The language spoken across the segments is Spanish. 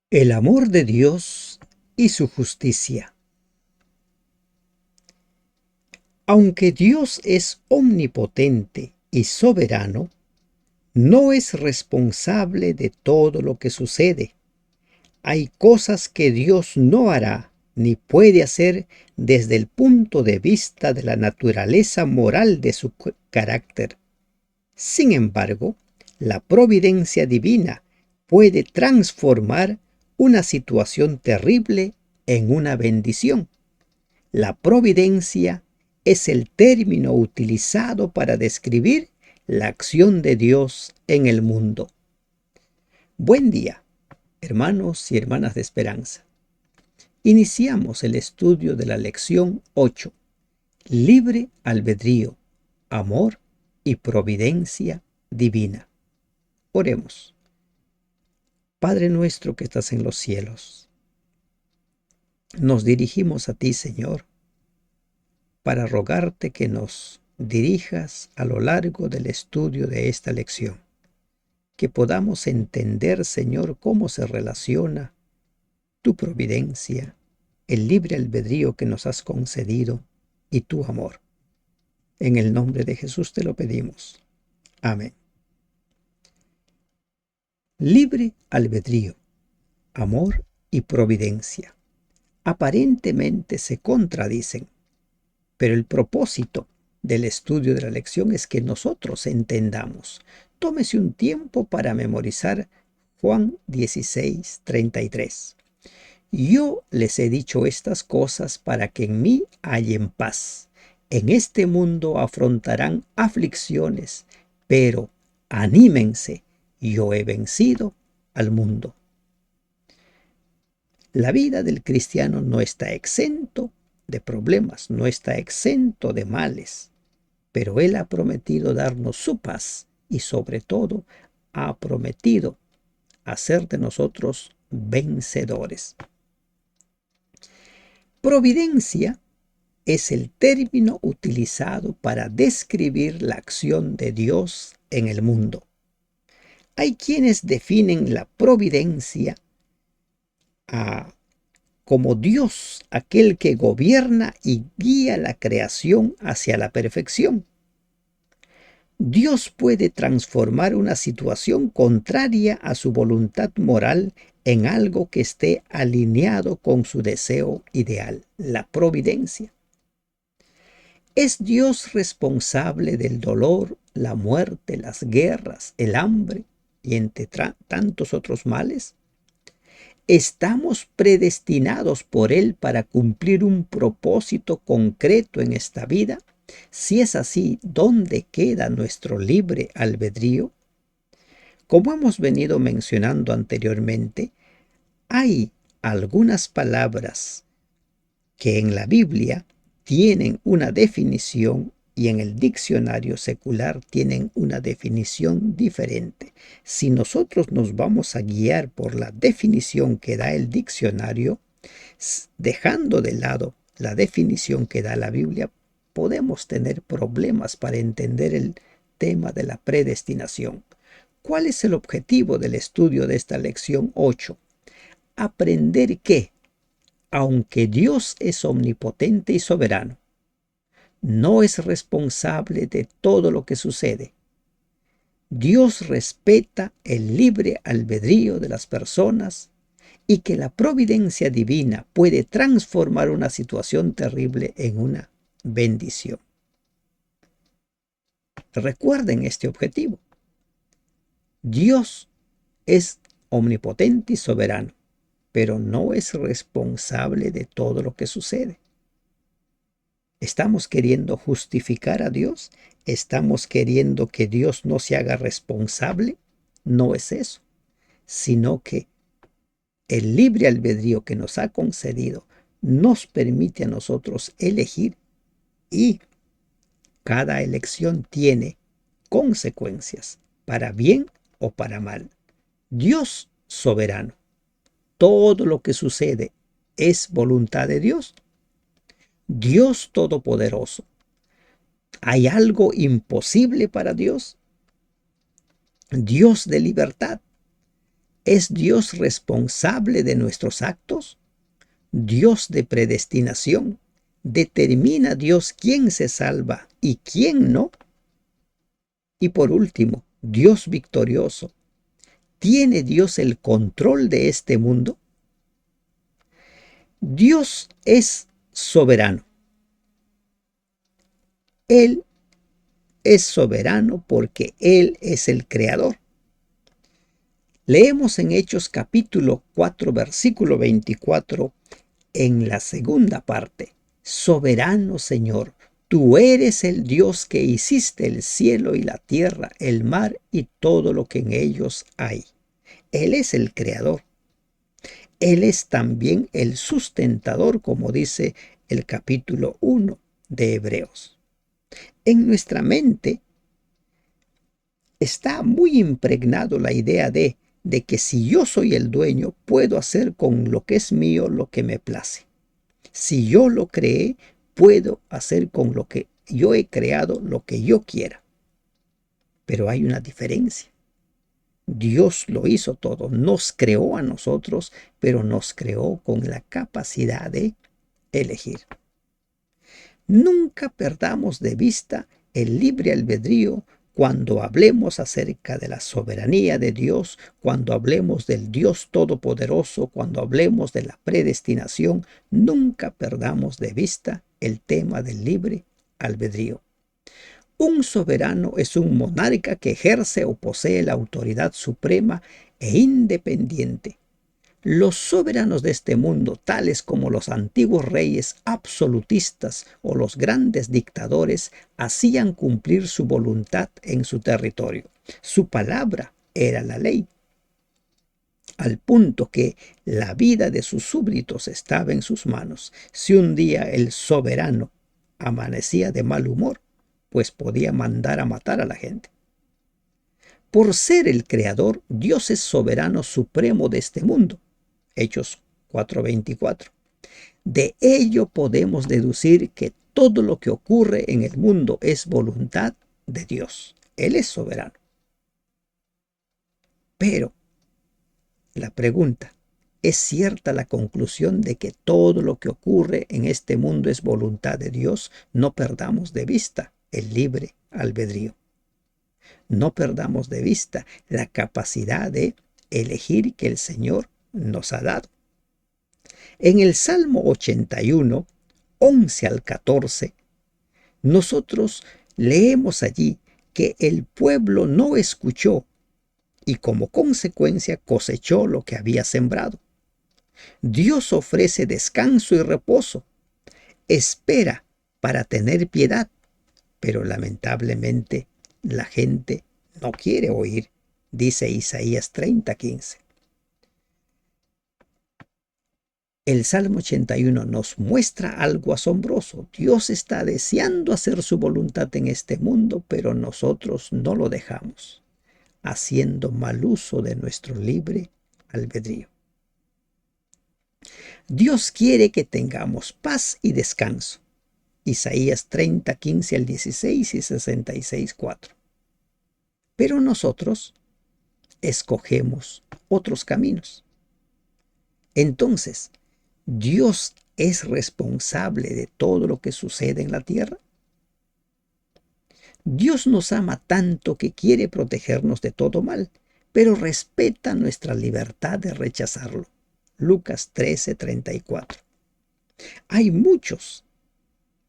El amor de Dios y su justicia. Aunque Dios es omnipotente y soberano, no es responsable de todo lo que sucede. Hay cosas que Dios no hará ni puede hacer desde el punto de vista de la naturaleza moral de su carácter. Sin embargo, la providencia divina puede transformar una situación terrible en una bendición. La providencia es el término utilizado para describir la acción de Dios en el mundo. Buen día, hermanos y hermanas de esperanza. Iniciamos el estudio de la lección 8, libre albedrío, amor y providencia divina. Oremos. Padre nuestro que estás en los cielos, nos dirigimos a ti, Señor, para rogarte que nos dirijas a lo largo del estudio de esta lección, que podamos entender, Señor, cómo se relaciona tu providencia, el libre albedrío que nos has concedido y tu amor. En el nombre de Jesús te lo pedimos. Amén. Libre albedrío, amor y providencia. Aparentemente se contradicen, pero el propósito del estudio de la lección es que nosotros entendamos. Tómese un tiempo para memorizar Juan 16:33. Yo les he dicho estas cosas para que en mí hallen paz. En este mundo afrontarán aflicciones, pero anímense, yo he vencido al mundo. La vida del cristiano no está exento de problemas, no está exento de males, pero Él ha prometido darnos su paz y sobre todo ha prometido hacer de nosotros vencedores. Providencia es el término utilizado para describir la acción de Dios en el mundo. Hay quienes definen la providencia como Dios, aquel que gobierna y guía la creación hacia la perfección. Dios puede transformar una situación contraria a su voluntad moral en algo que esté alineado con su deseo ideal, la providencia. ¿Es Dios responsable del dolor, la muerte, las guerras, el hambre y entre tantos otros males? ¿Estamos predestinados por Él para cumplir un propósito concreto en esta vida? Si es así, ¿dónde queda nuestro libre albedrío? Como hemos venido mencionando anteriormente, hay algunas palabras que en la Biblia tienen una definición y en el diccionario secular tienen una definición diferente. Si nosotros nos vamos a guiar por la definición que da el diccionario, dejando de lado la definición que da la Biblia, podemos tener problemas para entender el tema de la predestinación. ¿Cuál es el objetivo del estudio de esta lección 8? Aprender que, aunque Dios es omnipotente y soberano, no es responsable de todo lo que sucede. Dios respeta el libre albedrío de las personas y que la providencia divina puede transformar una situación terrible en una bendición. Recuerden este objetivo. Dios es omnipotente y soberano, pero no es responsable de todo lo que sucede. ¿Estamos queriendo justificar a Dios? ¿Estamos queriendo que Dios no se haga responsable? No es eso, sino que el libre albedrío que nos ha concedido nos permite a nosotros elegir y cada elección tiene consecuencias, para bien o para mal. Dios soberano. Todo lo que sucede es voluntad de Dios. Dios todopoderoso. ¿Hay algo imposible para Dios? Dios de libertad. ¿Es Dios responsable de nuestros actos? Dios de predestinación. ¿Determina Dios quién se salva y quién no? Y por último, Dios victorioso. ¿Tiene Dios el control de este mundo? Dios es soberano. Él es soberano porque Él es el creador. Leemos en Hechos capítulo 4, versículo 24, en la segunda parte. Soberano Señor, tú eres el Dios que hiciste el cielo y la tierra, el mar y todo lo que en ellos hay. Él es el creador. Él es también el sustentador, como dice el capítulo 1 de Hebreos. En nuestra mente está muy impregnado la idea de que si yo soy el dueño, puedo hacer con lo que es mío lo que me place. Si yo lo creé, puedo hacer con lo que yo he creado lo que yo quiera. Pero hay una diferencia. Dios lo hizo todo, nos creó a nosotros, pero nos creó con la capacidad de elegir. Nunca perdamos de vista el libre albedrío cuando hablemos acerca de la soberanía de Dios, cuando hablemos del Dios Todopoderoso, cuando hablemos de la predestinación. Nunca perdamos de vista el tema del libre albedrío. Un soberano es un monarca que ejerce o posee la autoridad suprema e independiente. Los soberanos de este mundo, tales como los antiguos reyes absolutistas o los grandes dictadores, hacían cumplir su voluntad en su territorio. Su palabra era la ley, al punto que la vida de sus súbditos estaba en sus manos. Si un día el soberano amanecía de mal humor, pues podía mandar a matar a la gente. Por ser el creador, Dios es soberano supremo de este mundo. Hechos 4:24. De ello podemos deducir que todo lo que ocurre en el mundo es voluntad de Dios. Él es soberano. Pero la pregunta, ¿es cierta la conclusión de que todo lo que ocurre en este mundo es voluntad de Dios? No perdamos de vista el libre albedrío. No perdamos de vista la capacidad de elegir que el Señor nos ha dado. En el Salmo 81, 11 al 14, nosotros leemos allí que el pueblo no escuchó y como consecuencia cosechó lo que había sembrado. Dios ofrece descanso y reposo, espera para tener piedad, pero lamentablemente la gente no quiere oír, dice Isaías 30:15. El Salmo 81 nos muestra algo asombroso. Dios está deseando hacer su voluntad en este mundo, pero nosotros no lo dejamos, haciendo mal uso de nuestro libre albedrío. Dios quiere que tengamos paz y descanso. Isaías 30:15 al 16 y 66:4. Pero nosotros escogemos otros caminos. Entonces, ¿Dios es responsable de todo lo que sucede en la tierra? Dios nos ama tanto que quiere protegernos de todo mal, pero respeta nuestra libertad de rechazarlo. Lucas 13:34. Hay muchos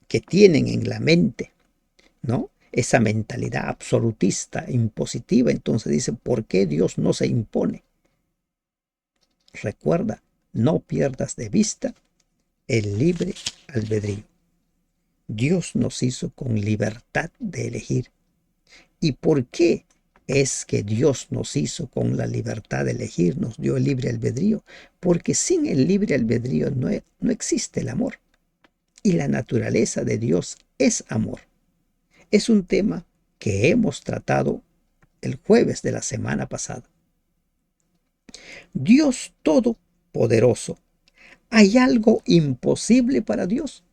que tienen en la mente, ¿no?, esa mentalidad absolutista, impositiva. Entonces dicen, ¿por qué Dios no se impone? Recuerda, no pierdas de vista el libre albedrío. Dios nos hizo con libertad de elegir. ¿Y por qué es que Dios nos hizo con la libertad de elegir, nos dio el libre albedrío? Porque sin el libre albedrío no existe el amor. Y la naturaleza de Dios es amor. Es un tema que hemos tratado el jueves de la semana pasada. Dios Todopoderoso. ¿Hay algo imposible para Dios?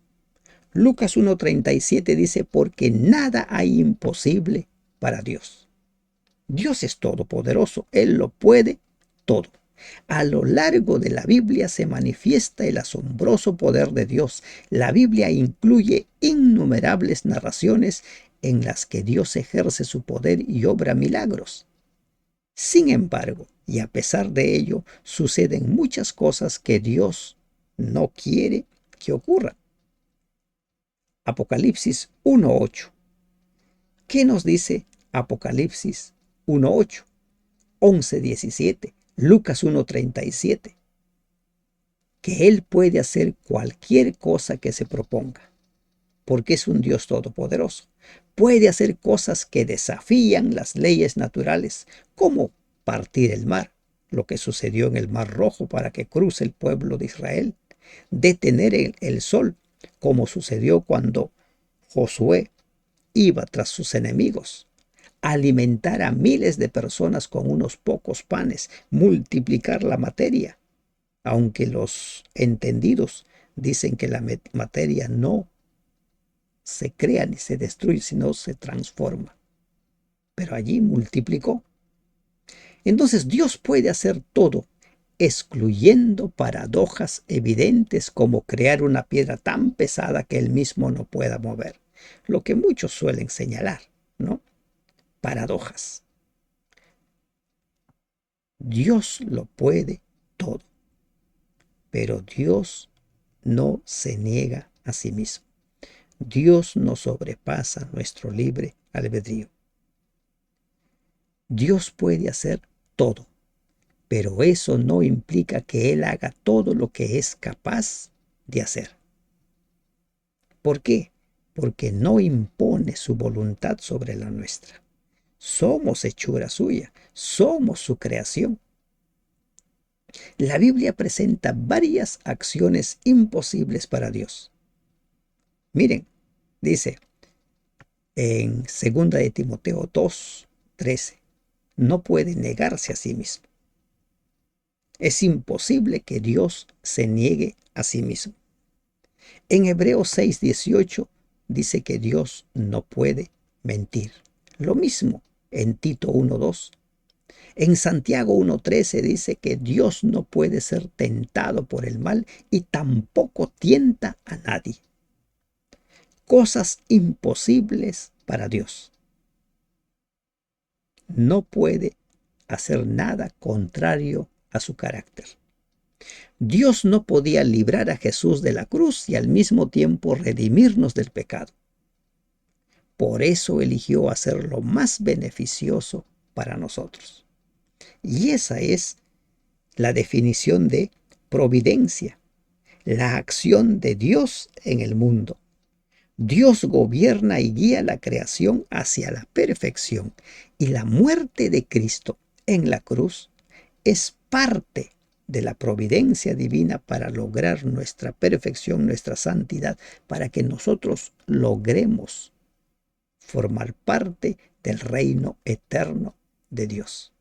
Lucas 1:37 dice, porque nada hay imposible para Dios. Dios es todopoderoso, Él lo puede todo. A lo largo de la Biblia se manifiesta el asombroso poder de Dios. La Biblia incluye innumerables narraciones en las que Dios ejerce su poder y obra milagros. Sin embargo, y a pesar de ello, suceden muchas cosas que Dios no quiere que ocurran. Apocalipsis 1:8. ¿Qué nos dice Apocalipsis 1:8? 11:17, Lucas 1:37, que Él puede hacer cualquier cosa que se proponga, porque es un Dios todopoderoso. Puede hacer cosas que desafían las leyes naturales, como partir el mar, lo que sucedió en el Mar Rojo para que cruce el pueblo de Israel, detener el sol, como sucedió cuando Josué iba tras sus enemigos, alimentar a miles de personas con unos pocos panes, multiplicar la materia, aunque los entendidos dicen que la materia no se crea ni se destruye, sino se transforma. Pero allí multiplicó. Entonces Dios puede hacer todo, excluyendo paradojas evidentes como crear una piedra tan pesada que él mismo no pueda mover, lo que muchos suelen señalar, ¿no? Paradojas. Dios lo puede todo, pero Dios no se niega a sí mismo. Dios no sobrepasa nuestro libre albedrío. Dios puede hacer todo, pero eso no implica que Él haga todo lo que es capaz de hacer. ¿Por qué? Porque no impone su voluntad sobre la nuestra. Somos hechura suya, somos su creación. La Biblia presenta varias acciones imposibles para Dios. Miren, dice en 2 de Timoteo 2:13, no puede negarse a sí mismo. Es imposible que Dios se niegue a sí mismo. En Hebreos 6:18 dice que Dios no puede mentir. Lo mismo en Tito 1:2. En Santiago 1:13 dice que Dios no puede ser tentado por el mal y tampoco tienta a nadie. Cosas imposibles para Dios. No puede hacer nada contrario a su carácter. Dios no podía librar a Jesús de la cruz y al mismo tiempo redimirnos del pecado. Por eso eligió hacer lo más beneficioso para nosotros. Y esa es la definición de providencia, la acción de Dios en el mundo. Dios gobierna y guía la creación hacia la perfección, y la muerte de Cristo en la cruz es parte de la providencia divina para lograr nuestra perfección, nuestra santidad, para que nosotros logremos formar parte del reino eterno de Dios.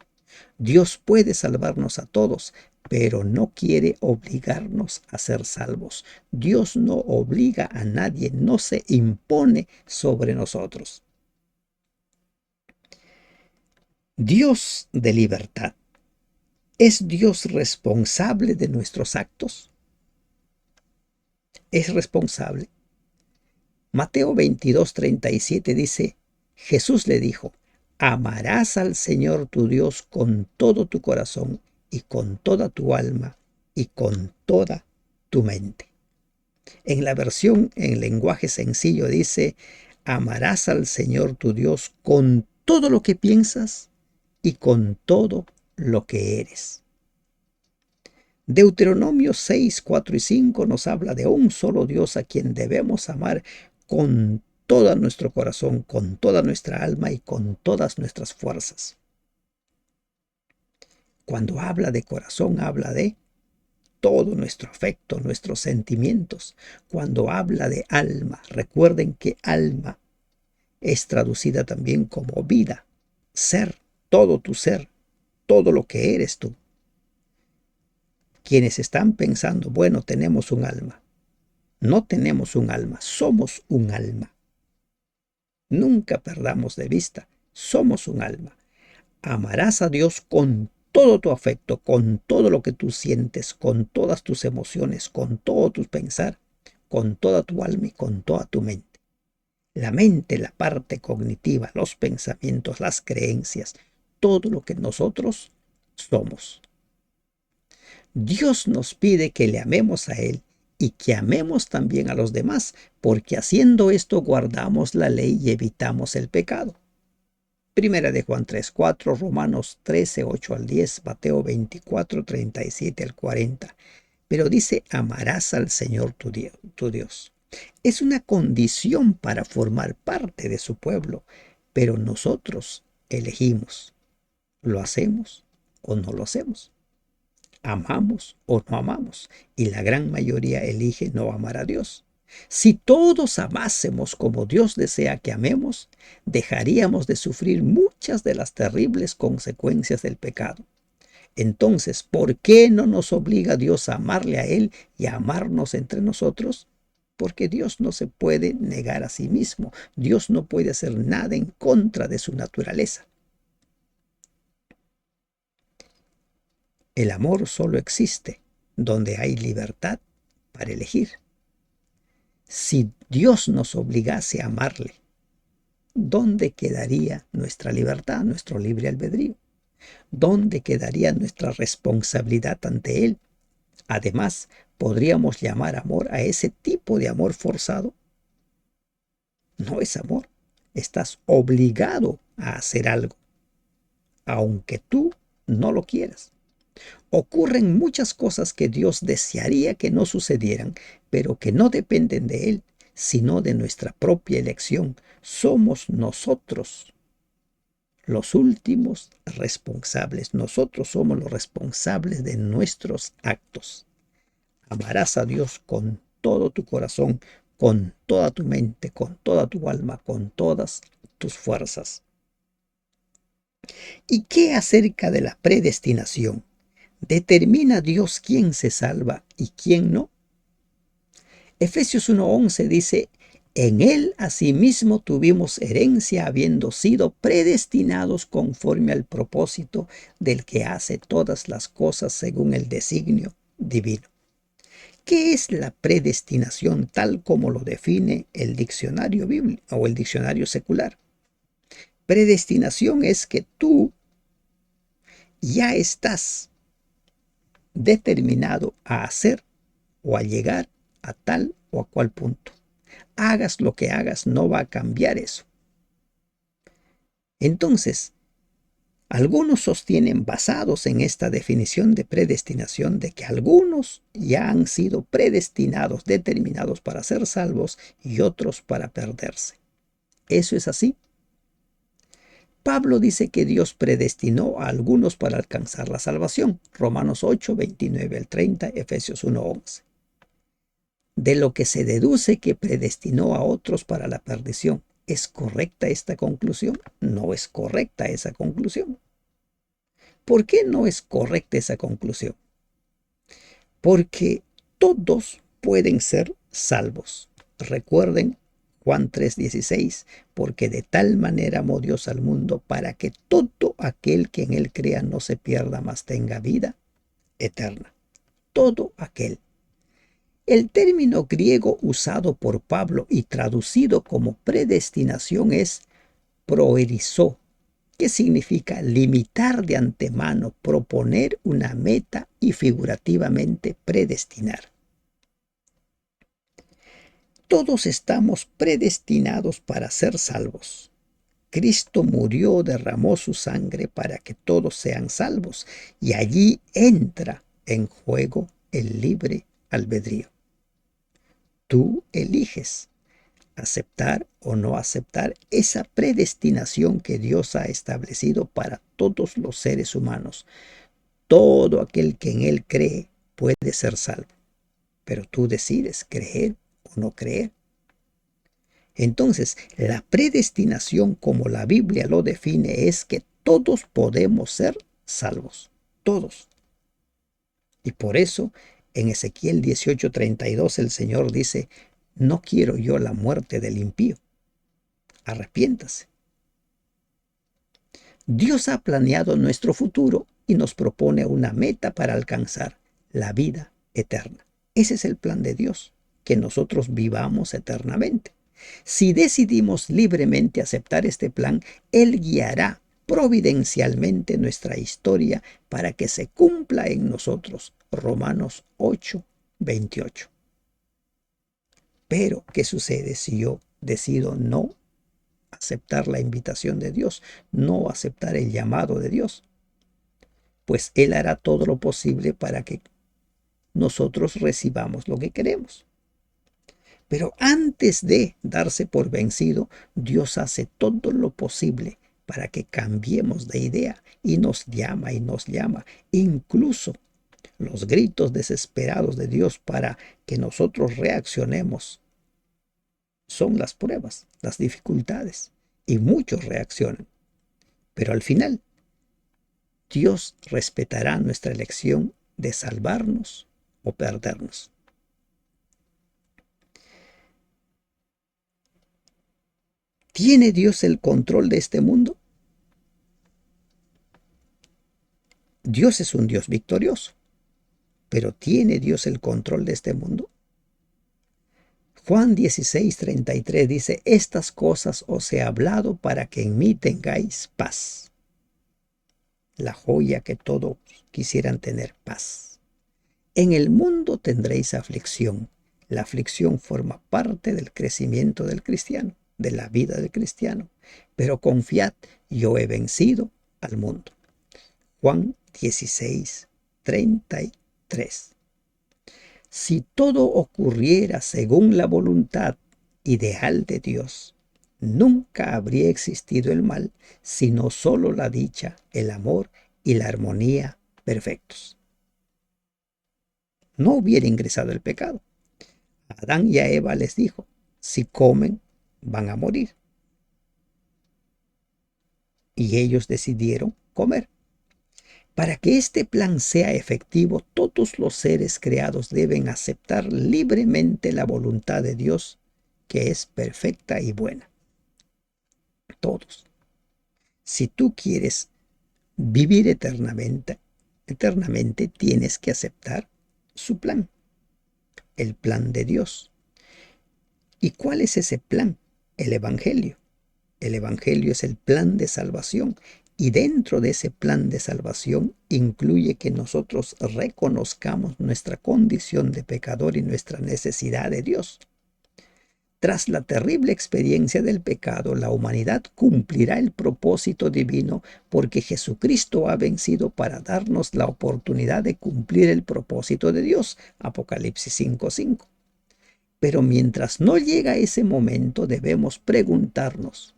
Dios puede salvarnos a todos, pero no quiere obligarnos a ser salvos. Dios no obliga a nadie, no se impone sobre nosotros. Dios de libertad. ¿Es Dios responsable de nuestros actos? Es responsable. Mateo 22:37 dice, Jesús le dijo, amarás al Señor tu Dios con todo tu corazón y con toda tu alma y con toda tu mente. En la versión en lenguaje sencillo dice, amarás al Señor tu Dios con todo lo que piensas y con todo lo que eres. Deuteronomio 6, 4 y 5 nos habla de un solo Dios a quien debemos amar con todo nuestro corazón, con toda nuestra alma y con todas nuestras fuerzas. Cuando habla de corazón, habla de todo nuestro afecto, nuestros sentimientos. Cuando habla de alma, recuerden que alma es traducida también como vida, ser, todo tu ser, todo lo que eres tú. Quienes están pensando, bueno, tenemos un alma. No tenemos un alma, somos un alma. Nunca perdamos de vista, somos un alma. Amarás a Dios con todo tu afecto, con todo lo que tú sientes, con todas tus emociones, con todo tu pensar, con toda tu alma y con toda tu mente. La mente, la parte cognitiva, los pensamientos, las creencias, todo lo que nosotros somos. Dios nos pide que le amemos a Él y que amemos también a los demás, porque haciendo esto guardamos la ley y evitamos el pecado. Primera de Juan 3:4, Romanos 13:8 al 10, Mateo 24:37 al 40. Pero dice, amarás al Señor tu Dios. Es una condición para formar parte de su pueblo, pero nosotros elegimos, ¿lo hacemos o no lo hacemos? ¿Amamos o no amamos? Y la gran mayoría elige no amar a Dios. Si todos amásemos como Dios desea que amemos, dejaríamos de sufrir muchas de las terribles consecuencias del pecado. Entonces, ¿por qué no nos obliga Dios a amarle a Él y a amarnos entre nosotros? Porque Dios no se puede negar a sí mismo. Dios no puede hacer nada en contra de su naturaleza. El amor solo existe donde hay libertad para elegir. Si Dios nos obligase a amarle, ¿dónde quedaría nuestra libertad, nuestro libre albedrío? ¿Dónde quedaría nuestra responsabilidad ante Él? Además, ¿podríamos llamar amor a ese tipo de amor forzado? No es amor. Estás obligado a hacer algo, aunque tú no lo quieras. Ocurren muchas cosas que Dios desearía que no sucedieran, pero que no dependen de Él, sino de nuestra propia elección. Somos nosotros los últimos responsables. Nosotros somos los responsables de nuestros actos. Amarás a Dios con todo tu corazón, con toda tu mente, con toda tu alma, con todas tus fuerzas. ¿Y qué acerca de la predestinación? ¿Determina Dios quién se salva y quién no? Efesios 1:11 dice, en Él asimismo tuvimos herencia habiendo sido predestinados conforme al propósito del que hace todas las cosas según el designio divino. ¿Qué es la predestinación tal como lo define el diccionario bíblico o el diccionario secular? Predestinación es que tú ya estás determinado a hacer o a llegar a tal o a cual punto. Hagas lo que hagas, no va a cambiar eso. Entonces, algunos sostienen, basados en esta definición de predestinación, de que algunos ya han sido predestinados, determinados para ser salvos y otros para perderse. ¿Eso es así? Pablo dice que Dios predestinó a algunos para alcanzar la salvación. Romanos 8, 29 al 30, Efesios 1, 11. De lo que se deduce que predestinó a otros para la perdición. ¿Es correcta esta conclusión? No es correcta esa conclusión. ¿Por qué no es correcta esa conclusión? Porque todos pueden ser salvos. Recuerden Juan 3:16, porque de tal manera amó Dios al mundo para que todo aquel que en él crea no se pierda, mas tenga vida eterna. Todo aquel. El término griego usado por Pablo y traducido como predestinación es proerizó, que significa limitar de antemano, proponer una meta y figurativamente predestinar. Todos estamos predestinados para ser salvos. Cristo murió, derramó su sangre para que todos sean salvos, y allí entra en juego el libre albedrío. Tú eliges aceptar o no aceptar esa predestinación que Dios ha establecido para todos los seres humanos. Todo aquel que en Él cree puede ser salvo, pero tú decides creer o no creer. Entonces, la predestinación, como la Biblia lo define, es que todos podemos ser salvos, todos. Y por eso, en Ezequiel 18:32, el Señor dice, no quiero yo la muerte del impío. Arrepiéntase. Dios ha planeado nuestro futuro y nos propone una meta para alcanzar la vida eterna. Ese es el plan de Dios, que nosotros vivamos eternamente. Si decidimos libremente aceptar este plan, Él guiará providencialmente nuestra historia para que se cumpla en nosotros. Romanos 8:28. Pero, ¿qué sucede si yo decido no aceptar la invitación de Dios, no aceptar el llamado de Dios? Pues Él hará todo lo posible para que nosotros recibamos lo que queremos. Pero antes de darse por vencido, Dios hace todo lo posible para que cambiemos de idea y nos llama y nos llama. Incluso los gritos desesperados de Dios para que nosotros reaccionemos son las pruebas, las dificultades. Y muchos reaccionan. Pero al final, Dios respetará nuestra elección de salvarnos o perdernos. ¿Tiene Dios el control de este mundo? Dios es un Dios victorioso, pero ¿tiene Dios el control de este mundo? Juan 16:33 dice: estas cosas os he hablado para que en mí tengáis paz. La joya que todos quisieran tener: paz. En el mundo tendréis aflicción. La aflicción forma parte del crecimiento del cristiano, de la vida del cristiano. Pero confiad, yo he vencido al mundo. Juan 16:33. Si todo ocurriera según la voluntad ideal de Dios, nunca habría existido el mal, sino solo la dicha, el amor y la armonía perfectos. No hubiera ingresado el pecado. A Adán y a Eva les dijo: si comen, van a morir. Y ellos decidieron comer. Para que este plan sea efectivo, todos los seres creados deben aceptar libremente la voluntad de Dios, que es perfecta y buena. Todos. Si tú quieres vivir eternamente tienes que aceptar su plan, el plan de Dios. ¿Y cuál es ese plan? El Evangelio. El Evangelio es el plan de salvación. Y dentro de ese plan de salvación incluye que nosotros reconozcamos nuestra condición de pecador y nuestra necesidad de Dios. Tras la terrible experiencia del pecado, la humanidad cumplirá el propósito divino porque Jesucristo ha vencido para darnos la oportunidad de cumplir el propósito de Dios. Apocalipsis 5:5. Pero mientras no llega ese momento, debemos preguntarnos: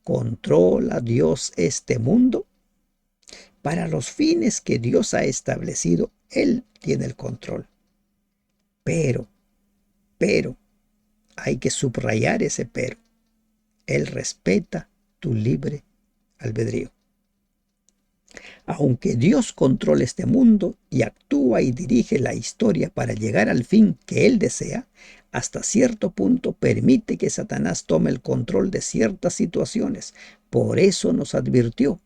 ¿controla Dios este mundo? Para los fines que Dios ha establecido, Él tiene el control. Pero, hay que subrayar ese pero. Él respeta tu libre albedrío. Aunque Dios controla este mundo y actúa y dirige la historia para llegar al fin que Él desea, hasta cierto punto permite que Satanás tome el control de ciertas situaciones. Por eso nos advirtió: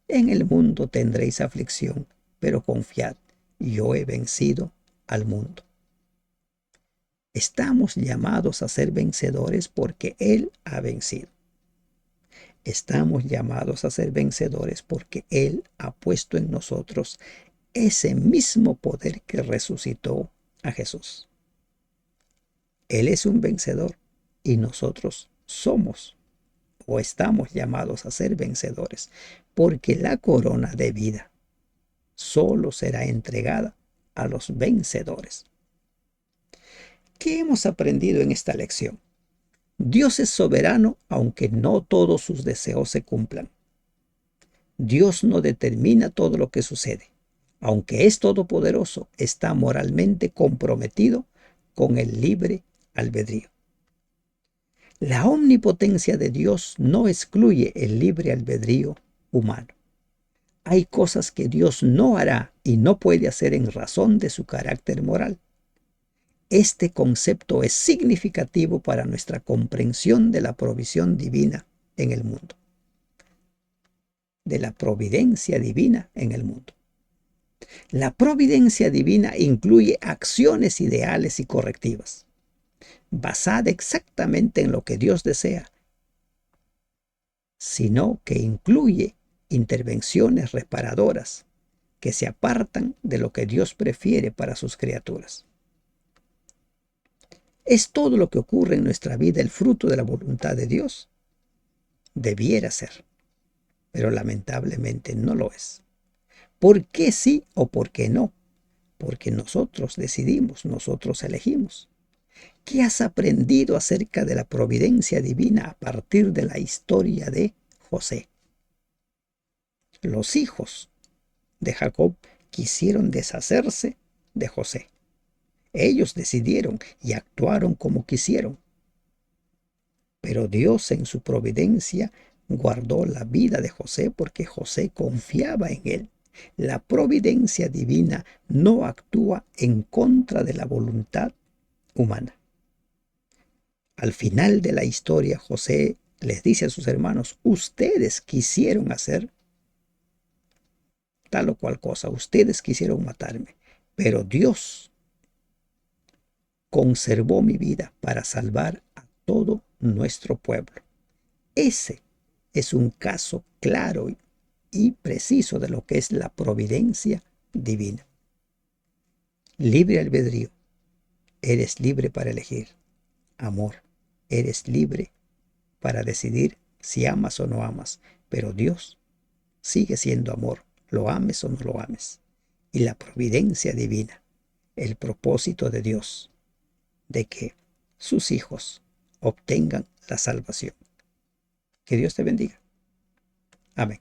en el mundo tendréis aflicción, pero confiad, yo he vencido al mundo. Estamos llamados a ser vencedores porque Él ha vencido. Estamos llamados a ser vencedores porque Él ha puesto en nosotros ese mismo poder que resucitó a Jesús. Él es un vencedor y nosotros somos o estamos llamados a ser vencedores, porque la corona de vida solo será entregada a los vencedores. ¿Qué hemos aprendido en esta lección? Dios es soberano aunque no todos sus deseos se cumplan. Dios no determina todo lo que sucede. Aunque es todopoderoso, está moralmente comprometido con el libre albedrío. La omnipotencia de Dios no excluye el libre albedrío humano. Hay cosas que Dios no hará y no puede hacer en razón de su carácter moral. Este concepto es significativo para nuestra comprensión de la provisión divina en el mundo, de la providencia divina en el mundo. La providencia divina incluye acciones ideales y correctivas, basada exactamente en lo que Dios desea, sino que incluye intervenciones reparadoras que se apartan de lo que Dios prefiere para sus criaturas. ¿Es todo lo que ocurre en nuestra vida el fruto de la voluntad de Dios? Debiera ser, pero lamentablemente no lo es. ¿Por qué sí o por qué no? Porque nosotros decidimos, nosotros elegimos. ¿Qué has aprendido acerca de la providencia divina a partir de la historia de José? Los hijos de Jacob quisieron deshacerse de José. Ellos decidieron y actuaron como quisieron. Pero Dios en su providencia guardó la vida de José porque José confiaba en él. La providencia divina no actúa en contra de la voluntad humana. Al final de la historia, José les dice a sus hermanos: ustedes quisieron hacer tal o cual cosa, ustedes quisieron matarme, pero Dios conservó mi vida para salvar a todo nuestro pueblo. Ese es un caso claro y preciso de lo que es la providencia divina. Libre albedrío, eres libre para elegir. Amor, eres libre para decidir si amas o no amas, pero Dios sigue siendo amor, lo ames o no lo ames. Y la providencia divina, el propósito de Dios de que sus hijos obtengan la salvación. Que Dios te bendiga. Amén.